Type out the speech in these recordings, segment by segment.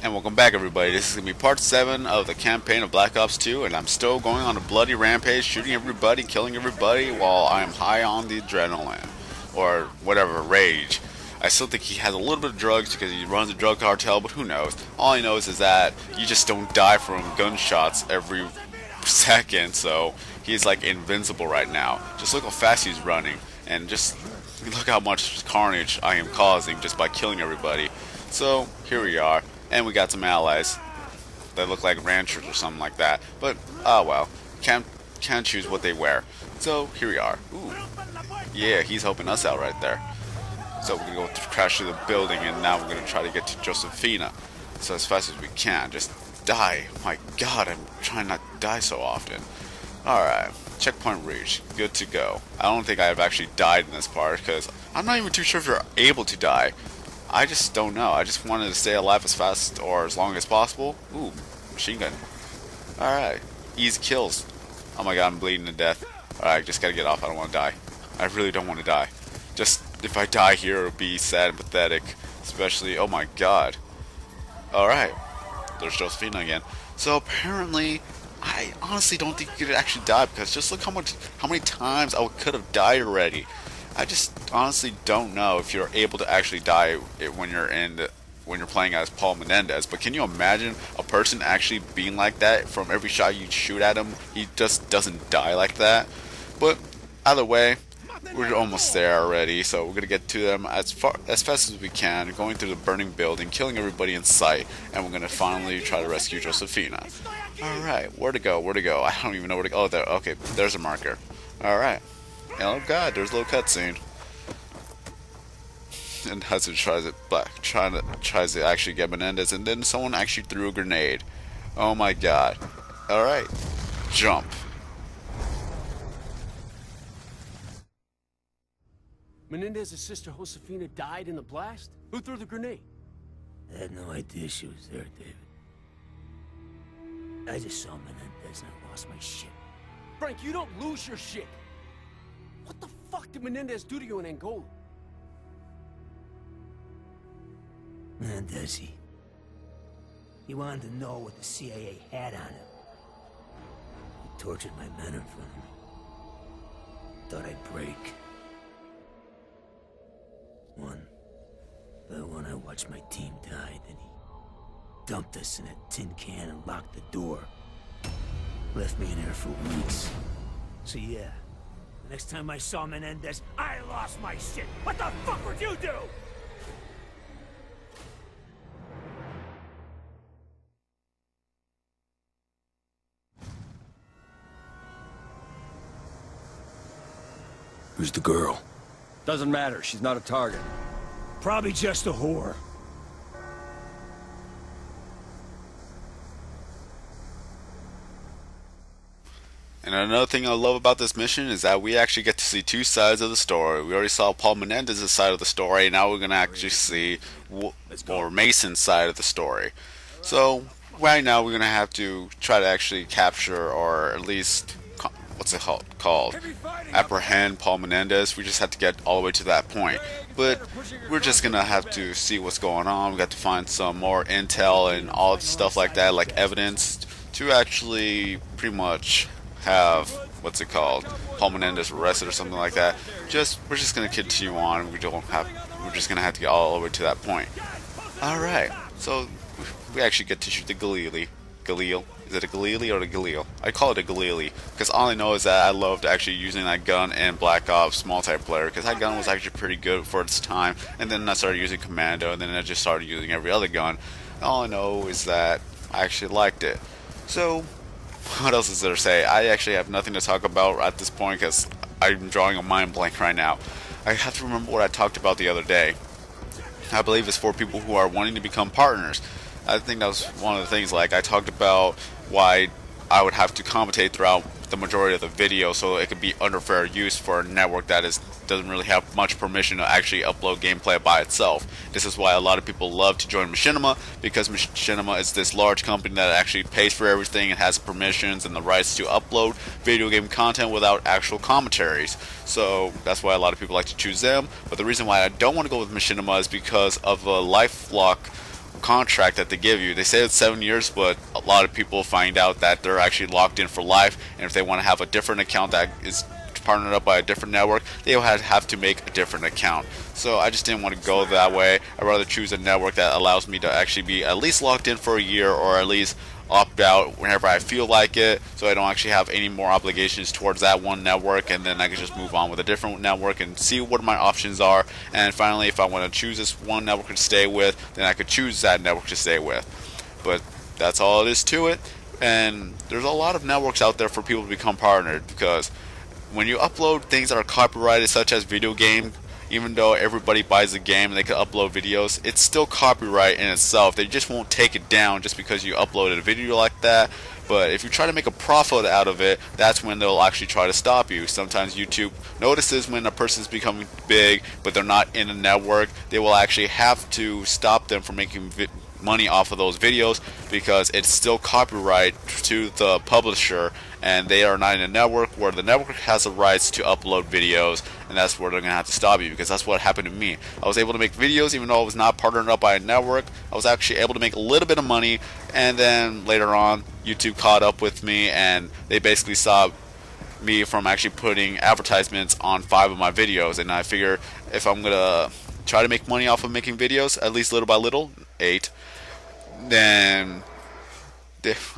And welcome back, everybody. This is going to be part 7 of the campaign of Black Ops 2, and I'm still going on a bloody rampage, shooting everybody, killing everybody, while I'm high on the adrenaline. Or whatever, rage. I still think he has a little bit of drugs because he runs a drug cartel, but who knows. All he knows is that you just don't die from gunshots every second, so he's like invincible right now. Just look how fast he's running, and just look how much carnage I am causing just by killing everybody. So, here we are. And we got some allies that look like ranchers or something like that. But, oh well. Can't choose what they wear. So, here we are. Ooh. Yeah, he's helping us out right there. So, we're going to go crash through the building, and now we're going to try to get to Josephina. So, as fast as we can. Just die. My god, I'm trying not to die so often. Alright. Checkpoint reached. Good to go. I don't think I've actually died in this part, because I'm not even too sure if you're able to die. I just don't know. I just wanted to stay alive as fast or as long as possible. Ooh, machine gun. Alright. Easy kills. Oh my god, I'm bleeding to death. Alright, just gotta get off. I don't want to die. I really don't want to die. Just, if I die here, it'll be sad and pathetic. Especially, oh my god. Alright. There's Josephina again. So apparently, I honestly don't think you could actually die because just look how many times I could have died already. I just honestly don't know if you're able to actually die when you're playing as Paul Menendez. But can you imagine a person actually being like that? From every shot you shoot at him, he just doesn't die like that. But either way, we're almost there already. So we're gonna get to them as fast as we can, going through the burning building, killing everybody in sight, and we're gonna finally try to rescue Josephina. All right, where to go? Where to go? I don't even know where to go. Oh, there. Okay, there's a marker. All right. Oh god, there's a little cutscene. And Hudson tries to actually get Menendez, and then someone actually threw a grenade. Oh my god. Alright. Jump. Menendez's sister Josefina died in the blast? Who threw the grenade? I had no idea she was there, David. I just saw Menendez and I lost my shit. Frank, you don't lose your shit! What the fuck did Menendez do to you in Angola? Menendez, he wanted to know what the CIA had on him. He tortured my men in front of me. Thought I'd break. One by one, I watched my team die, then he dumped us in a tin can and locked the door. Left me in there for weeks. So yeah. The next time I saw Menendez, I lost my shit! What the fuck would you do? Who's the girl? Doesn't matter, she's not a target. Probably just a whore. And another thing I love about this mission is that we actually get to see two sides of the story. We already saw Paul Menendez's side of the story, and now we're going to actually see Mason's side of the story. So, right now we're going to have to try to actually capture, or at least, what's it called? Apprehend Paul Menendez. We just have to get all the way to that point. But we're just going to have to see what's going on. We got to find some more intel and all stuff like that, like evidence, to actually pretty much have Paul Menendez arrested or something like that. We're just gonna continue on. We're just gonna have to get all the way to that point. Alright, so we actually get to shoot the Galil. Is it a Galil or a Galil? I call it a Galil because all I know is that I loved actually using that gun in Black Ops multiplayer, because that gun was actually pretty good for its time. And then I started using Commando, and then I just started using every other gun. All I know is that I actually liked it. So what else is there to say? I actually have nothing to talk about at this point because I'm drawing a mind blank right now. I have to remember what I talked about the other day. I believe it's for people who are wanting to become partners. I think that was one of the things, like I talked about why I would have to commentate throughout the majority of the video so it could be under fair use for a network that doesn't really have much permission to actually upload gameplay by itself. This is why a lot of people love to join Machinima, because Machinima is this large company that actually pays for everything and has permissions and the rights to upload video game content without actual commentaries. So that's why a lot of people like to choose them. But the reason why I don't want to go with Machinima is because of a LifeLock contract that they give you. They say it's 7 years, but a lot of people find out that they're actually locked in for life, and if they want to have a different account that is partnered up by a different network, they will have to make a different account. So I just didn't want to go that way. I'd rather choose a network that allows me to actually be at least locked in for a year, or at least opt out whenever I feel like it, so I don't actually have any more obligations towards that one network, and then I can just move on with a different network and see what my options are. And finally, if I want to choose this one network to stay with, then I could choose that network to stay with. But that's all it is to it. And there's a lot of networks out there for people to become partnered, because when you upload things that are copyrighted, such as video game, even though everybody buys the game and they can upload videos, it's still copyright in itself. They just won't take it down just because you uploaded a video like that. But if you try to make a profit out of it, that's when they'll actually try to stop you. Sometimes YouTube notices when a person's becoming big, but they're not in a network. They will actually have to stop them from making money off of those videos, because it's still copyright to the publisher, and they are not in a network where the network has the rights to upload videos, and that's where they're going to have to stop you, because that's what happened to me. I was able to make videos even though I was not partnered up by a network. I was actually able to make a little bit of money, and then later on YouTube caught up with me, and they basically stopped me from actually putting advertisements on 5 of my videos. And I figure if I'm going to try to make money off of making videos, at least little by little, 8, then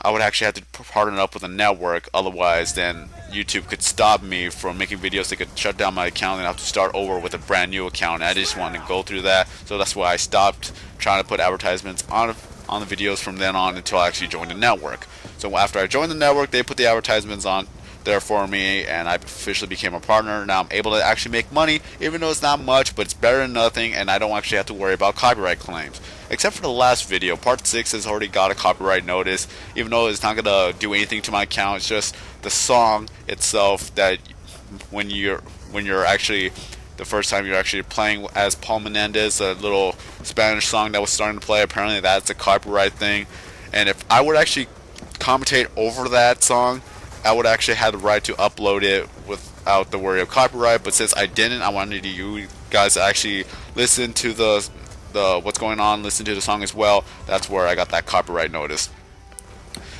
I would actually have to partner up with a network. Otherwise, then YouTube could stop me from making videos. They could shut down my account and I have to start over with a brand new account. And I just wanted to go through that, so that's why I stopped trying to put advertisements on the videos from then on until I actually joined the network. So after I joined the network, they put the advertisements on there for me, and I officially became a partner. Now I'm able to actually make money, even though it's not much, but it's better than nothing, and I don't actually have to worry about copyright claims. Except for the last video, part 6 has already got a copyright notice, even though it's not gonna do anything to my account. It's just the song itself that when you're actually the first time you're actually playing as Paul Menendez, a little Spanish song that was starting to play, apparently that's a copyright thing. And if I would actually commentate over that song, I would actually have the right to upload it without the worry of copyright. But since I didn't, I wanted you guys to actually listen to the what's going on, listen to the song as well. That's where I got that copyright notice.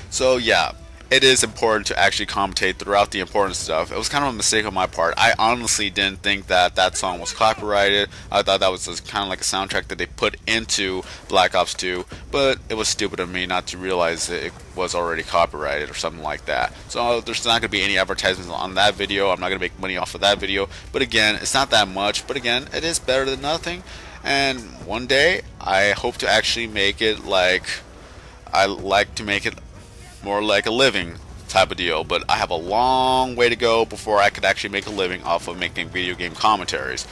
So yeah, it is important to actually commentate throughout the important stuff. It was kind of a mistake on my part. I honestly didn't think that that song was copyrighted. I thought that was kind of like a soundtrack that they put into Black Ops 2, but it was stupid of me not to realize that it was already copyrighted or something like that. So there's not going to be any advertisements on that video. I'm not going to make money off of that video. But again, it's not that much. But again, it is better than nothing. And one day, I hope to actually make it like, I like to make it more like a living type of deal, but I have a long way to go before I could actually make a living off of making video game commentaries.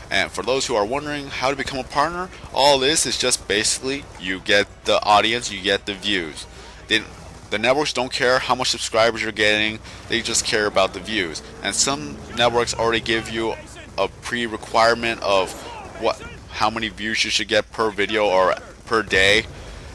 And for those who are wondering how to become a partner, all this is just basically you get the audience, you get the views. The networks don't care how much subscribers you're getting, they just care about the views. And some networks already give you a pre-requirement of how many views you should get per video or per day.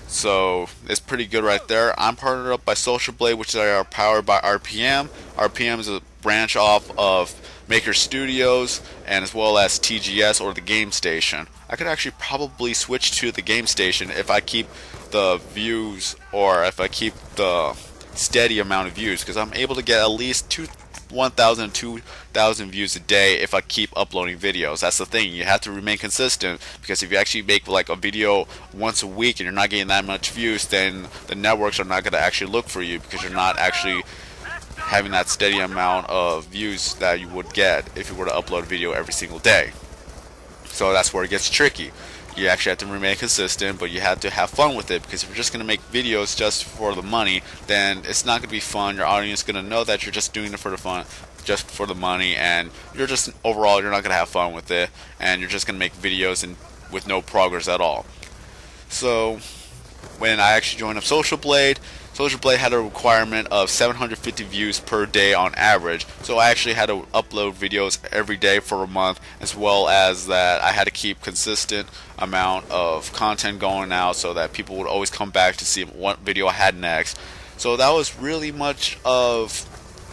So it's pretty good right there. I'm partnered up by Social Blade, which are powered by RPM. RPM is a branch off of Maker Studios, and as well as TGS or the Game Station. I could actually probably switch to the Game Station if I keep the views, or if I keep the steady amount of views, because I'm able to get at least 1,000 to 2,000 views a day if I keep uploading videos. That's the thing, you have to remain consistent, because if you actually make like a video once a week and you're not getting that much views, then the networks are not going to actually look for you, because you're not actually having that steady amount of views that you would get if you were to upload a video every single day. So that's where it gets tricky. You actually have to remain consistent, but you have to have fun with it, because if you're just going to make videos just for the money, then it's not going to be fun. Your audience is going to know that you're just doing it for the fun, just for the money, and you're just overall you're not going to have fun with it, and you're just going to make videos and with no progress at all. So when I actually joined up Social Blade had a requirement of 750 views per day on average, so I actually had to upload videos every day for a month, as well as that I had to keep consistent amount of content going out so that people would always come back to see what video I had next. So that was really much of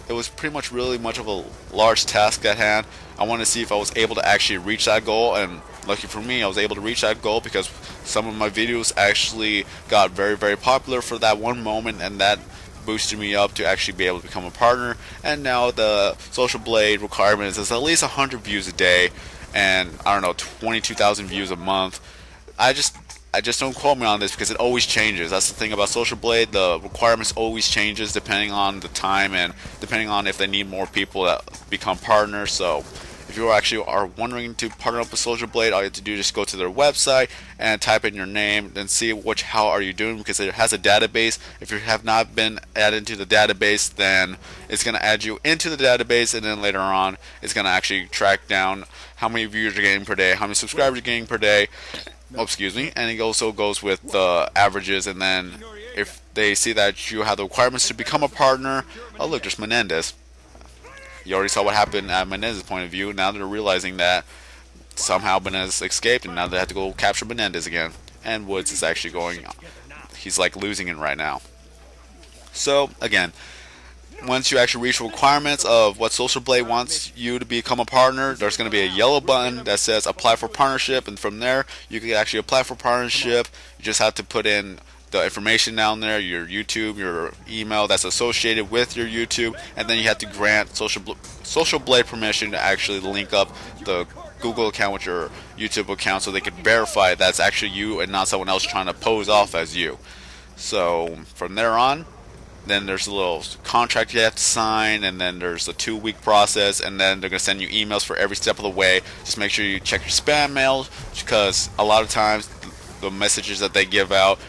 a large task at hand. I wanted to see if I was able to actually reach that goal, and lucky for me, I was able to reach that goal because some of my videos actually got very, very popular for that one moment, and that boosted me up to actually be able to become a partner. And now the Social Blade requirement is at least 100 views a day, and I don't know, 22,000 views a month. I just don't quote me on this because it always changes. That's the thing about Social Blade. The requirements always changes depending on the time and depending on if they need more people that become partners. So if you actually are wondering to partner up with Social Blade, all you have to do is just go to their website and type in your name and see how are you doing, because it has a database. If you have not been added into the database, then it's going to add you into the database, and then later on it's going to actually track down how many views you're getting per day, how many subscribers you're getting per day. Oh, excuse me. And it also goes with the averages, and then if they see that you have the requirements to become a partner, oh look, there's Menendez. You already saw what happened at Menendez's point of view. Now they're realizing that somehow Menendez escaped, and now they have to go capture Menendez again. And Woods is actually he's like losing it right now. So again, once you actually reach the requirements of what Social Blade wants you to become a partner, there's going to be a yellow button that says apply for partnership, and from there you can actually apply for partnership. You just have to put in the information down there, your YouTube, your email that's associated with your YouTube, and then you have to grant Social Blade permission to actually link up the Google account with your YouTube account so they can verify that's actually you and not someone else trying to pose off as you. So from there on, then there's a little contract you have to sign, and then there's a 2-week process, and then they're going to send you emails for every step of the way. Just make sure you check your spam mail, because a lot of times the messages that they give out,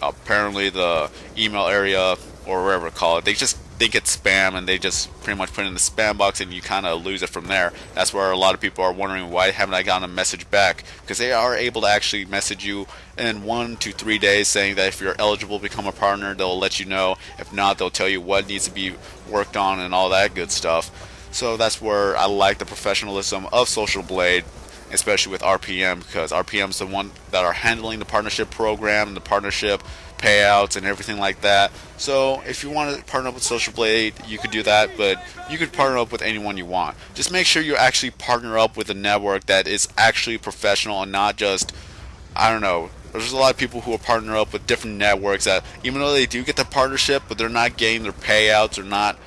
apparently the email area or wherever to call it, they think it's spam, and they just pretty much put it in the spam box, and you kind of lose it from there. That's where a lot of people are wondering, why haven't I gotten a message back? Because they are able to actually message you in 1 to 3 days saying that if you're eligible to become a partner, they'll let you know. If not, they'll tell you what needs to be worked on and all that good stuff. So that's where I like the professionalism of Social Blade, especially with RPM, because RPM is the one that are handling the partnership program and the partnership payouts and everything like that. So if you want to partner up with Social Blade, you could do that, but you could partner up with anyone you want. Just make sure you actually partner up with a network that is actually professional and not just, I don't know, there's a lot of people who are partner up with different networks that even though they do get the partnership, but they're not getting their payouts, or not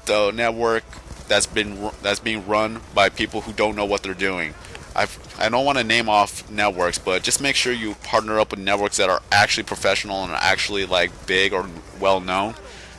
the network that's being run by people who don't know what they're doing. I don't want to name off networks, but just make sure you partner up with networks that are actually professional and are actually like big or well known.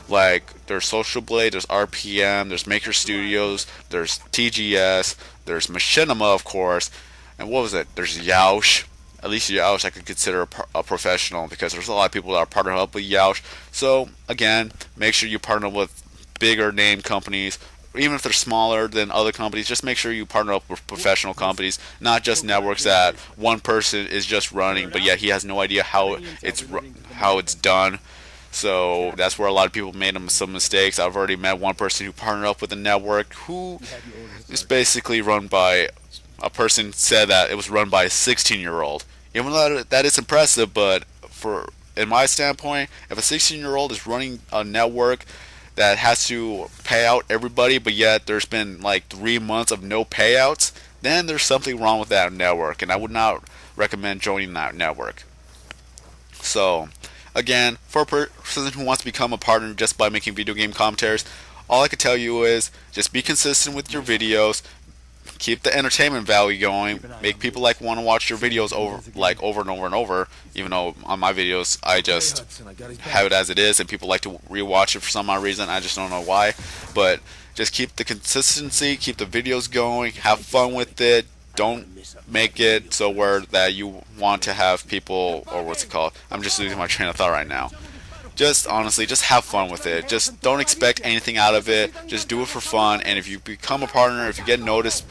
Like there's Social Blade, there's RPM, there's Maker Studios, there's TGS, there's Machinima, of course, and what was it? There's Yoush. At least Yoush I could consider a professional, because there's a lot of people that are partnering up with Yoush. So again, make sure you partner with bigger name companies. Even if they're smaller than other companies, just make sure you partner up with professional companies, not just networks that one person is just running, but yet he has no idea how it's done. So that's where a lot of people made some mistakes. I've already met one person who partnered up with a network who is basically run by a person said that it was run by a 16-year-old. Even though that is impressive, but in my standpoint, if a 16-year-old is running a network that has to pay out everybody, but yet there's been like 3 months of no payouts, then there's something wrong with that network, and I would not recommend joining that network. So, again, for a person who wants to become a partner just by making video game commentaries, all I can tell you is just be consistent with your videos, keep the entertainment value going, make people want to watch your videos over and over and over, even though on my videos I just have it as it is and people like to rewatch it for some odd reason. I just don't know why, but just keep the consistency, keep the videos going, have fun with it. Don't make it so that you want to have people, or what's it called, I'm just losing my train of thought right now. Just honestly, just have fun with it. Just don't expect anything out of it. Just do it for fun. And if you become a partner, if you get noticed,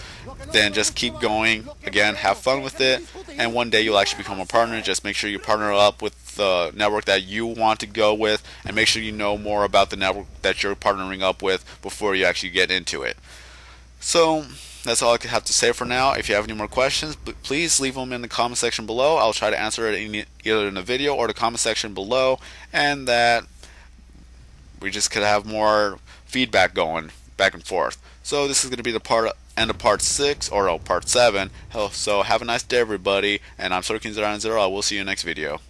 then just keep going. Again, have fun with it. And one day you'll actually become a partner. Just make sure you partner up with the network that you want to go with. And make sure you know more about the network that you're partnering up with before you actually get into it. So that's all I have to say for now. If you have any more questions, please leave them in the comment section below. I'll try to answer it either in the video or the comment section below, and that we just could have more feedback going back and forth. So this is going to be the end of part 6 or part 7. So have a nice day, everybody. And I'm SodaKing090. I will see you next video.